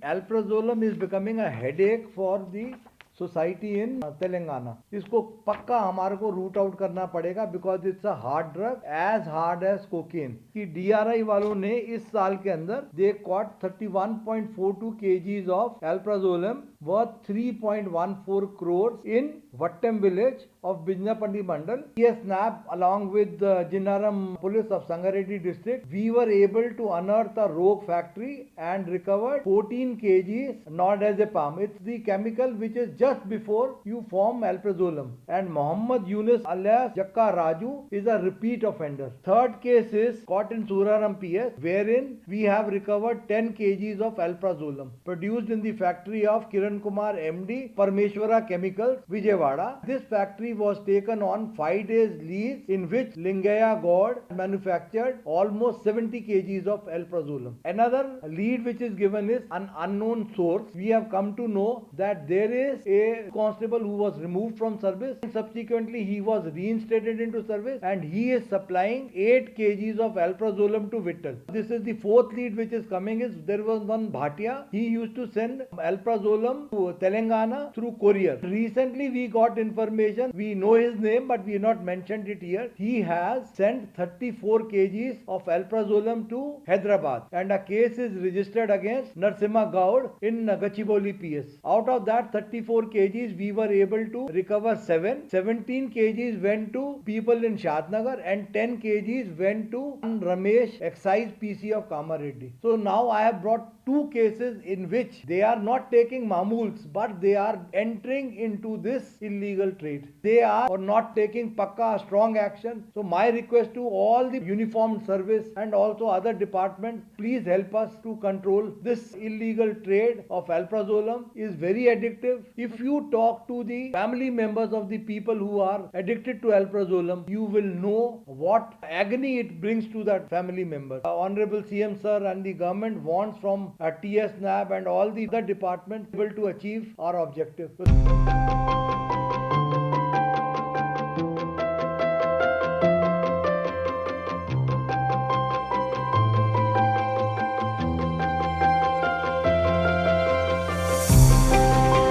alprazolam is becoming a headache for the society in Telangana. इसको पक्का हमारे को रूट आउट करना पड़ेगा because it's a hard drug, as hard as cocaine. कि डीआरआई वालों ने इस साल के अंदर they caught 31.42 kgs of alprazolam worth 3.14 crores in Vattem village of Bijnapandi Mandal. TS-NAB along with the Jinnaram police of Sangareddy district, we were able to unearth a rogue factory and recovered 14 kgs nordazepam. It's the chemical which is just before you form alprazolam. And Mohammad Yunus alias Jakka Raju is a repeat offender. Third case is caught in Suraram PS, wherein we have recovered 10 kgs of alprazolam produced in the factory of Kiran Kumar MD, Parmeshwara Chemicals, Vijayawada. This factory was taken on 5 days lease in which Lingaya God manufactured almost 70 kgs of alprazolam. Another lead which is given is an unknown source. We have come to know that there is a constable who was removed from service and subsequently he was reinstated into service and he is supplying 8 kgs of alprazolam to Vittal. This is the fourth lead which is coming. Is there was one Bhatia. He used to send alprazolam to Telangana through courier. Recently we got information, we know his name but we have not mentioned it here. He has sent 34 kgs of alprazolam to Hyderabad and a case is registered against Narsimha Gaud in Gachibowli PS. Out of that 34 kgs we were able to recover 17 kgs went to people in Shadnagar and 10 kgs went to Ramesh excise PC of Kamareddy. So now I have brought two cases in which they are not taking mamuls but they are entering into this illegal trade. They are not taking pakka strong action. So my request to all the uniformed service and also other departments, please help us to control this illegal trade of alprazolam. Is very addictive. If you talk to the family members of the people who are addicted to alprazolam, you will know what agony it brings to that family member. Honorable CM sir and the government wants from TS-NAB and all the other departments able to achieve our objective.